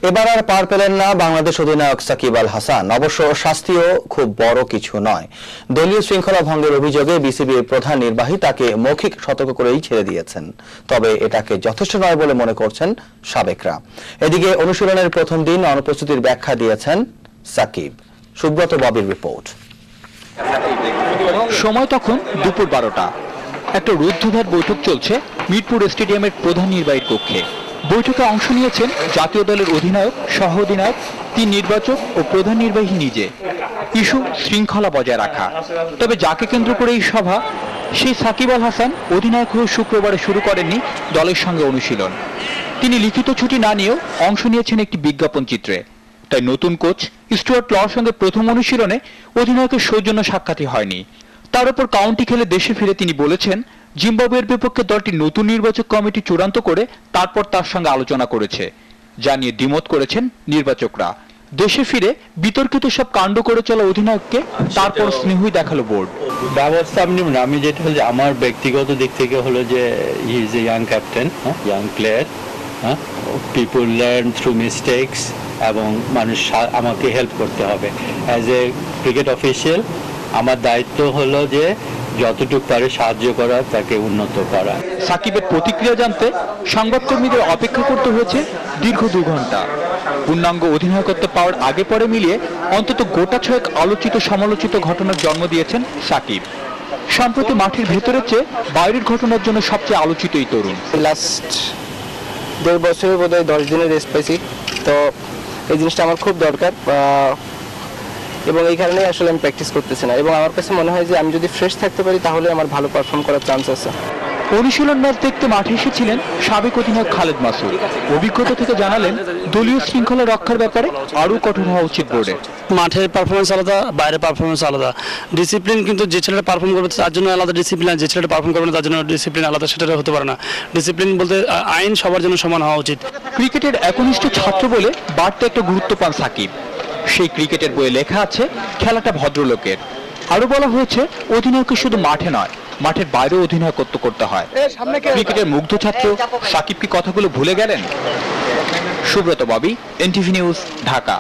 এবার আর পার পেলেন না বাংলাদেশ অধিনায়ক সাকিব আল হাসান। অবশ্য শাস্তিও খুব বড় কিছু নয়। দলীয় শৃঙ্খলা ভঙ্গের অভিযোগে বিসিবির প্রধান নির্বাহী তাকে মৌখিক সতর্ক করেই ছেড়ে দিয়েছেন। তবে এটাকে যথেষ্ট নয় বলে মনে করছেন সাবেকরা। এদিকে অনুশীলনের প্রথম দিন অনুপস্থিতির ব্যাখ্যা দিয়েছেন সাকিব। সুব্রত ববির রিপোর্ট। সময় তখন দুপুর 12টা। একটা রুদ্ধদ্বার বৈঠক চলছে মিরপুর স্টেডিয়ামের প্রধান নির্বাহীর কক্ষে। বৈঠকে অংশ নিয়েছেন জাতীয় দলের অধিনায়ক, সহ অধিনায়ক, 3 নির্বাচক ও প্রধান নির্বাহী নিজে। ইস্যু শৃঙ্খলা বজায় রাখা। তবে যাকে কেন্দ্র করে এই সভা, সেই সাকিব আল হাসান অধিনায়ক হয়ে শুক্রবারে শুরু করেননি দলের সঙ্গে অনুশীলন। তিনি লিখিত ছুটি না নিয়েও অংশ নিয়েছেন একটি বিজ্ঞাপন চিত্রে। তাই নতুন কোচ স্টুয়ার্ট লর সঙ্গে প্রথম অনুশীলনে অধিনায়কের সৌজন্য সাক্ষাৎই হয়নি। তার উপর কাউন্টি খেলে দেশে ফিরে তিনি বলেছেন, জিম্বাবুয়ের বিপক্ষে দলটি নতুন নির্বাচক কমিটি চূড়ান্ত করে তারপর তার সঙ্গে আলোচনা করেছে, যা নিয়ে দ্বিমত করেছেন নির্বাচকরা। দেশে ফিরে বিতর্কিত সব কাণ্ড করে চলা অধিনায়ককে তারপর স্নেহই দেখালো বোর্ড। ব্যবস্থা আমি যেটা হলো, আমার ব্যক্তিগত দিক থেকে হলো যে he is a young captain, young player, people learn through mistakes, এবং মানুষ আমাকে হেল্প করতে হবে। অ্যাজ এ ক্রিকেট অফিসিয়াল আমার দায়িত্ব হলো যে যতটুকু পারে সাহায্য করা, তাকে উন্নত করা। সাকিবের প্রতিক্রিয়া জানতে সংবাদকর্মীদের অপেক্ষা করতে হয়েছে দীর্ঘ 2 ঘন্টা। পূর্ণাঙ্গ অধিনায়কত্ব পাওয়ার আগে পরে মিলিয়ে অন্তত গোটা 6 আলোচিত সমালোচিত ঘটনার জন্ম দিয়েছেন সাকিব। সম্প্রতি মাঠের ভেতরের চেয়ে বাইরের ঘটনার জন্য সবচেয়ে আলোচিত এই তরুণ। লাস্ট 1.5 বছরের বোধহয় 10 দিনের রেস্ট পাইছি, তো এই জিনিসটা আমার খুব দরকার এবং এই কারণেই আসলে আমি প্র্যাকটিস করতেছি না। এবং আমার কাছে মনে হয় যে আমি যদি ফ্রেশ থাকতে পারি তাহলে আমার ভালো পারফর্ম করার চান্স আছে। অনুশীলন ম্যাচ দেখতে মাঠে এসেছিলেন সাবেক অধিনায়ক খালেদ মাসুদ। অভিজ্ঞতা থেকে জানালেন, দলীয় শৃঙ্খলা রক্ষার ব্যাপারে আরও কঠোর হওয়া উচিত বোর্ডের। মাঠের পারফরমেন্স আলাদা, বাইরের পারফরমেন্স আলাদা। ডিসিপ্লিন কিন্তু যে ছেলেটা পারফর্ম করবে তার জন্য আলাদা ডিসিপ্লিন, যে ছেলেটা পারফর্ম করবে না তার জন্য ডিসিপ্লিন আলাদা, সেটা হতে পারে না। ডিসিপ্লিন বলতে আইন সবার জন্য সমান হওয়া উচিত। ক্রিকেটের একনিষ্ঠ ছাত্র বলে বাড়তে একটা গুরুত্ব পান সাকিব। সেই ক্রিকেটের বইয়ে লেখা আছে খেলাটা ভদ্রলোকের। আরো বলা হয়েছে অধিনায়ককে শুধু মাঠে নয়, মাঠের বাইরেও অধিনায়কত্ব করতে হয়। ক্রিকেটের মুগ্ধ ছাত্র সাকিব কি কথাগুলো ভুলে গেলেন? Subrata Bobby, NTV news, Dhaka.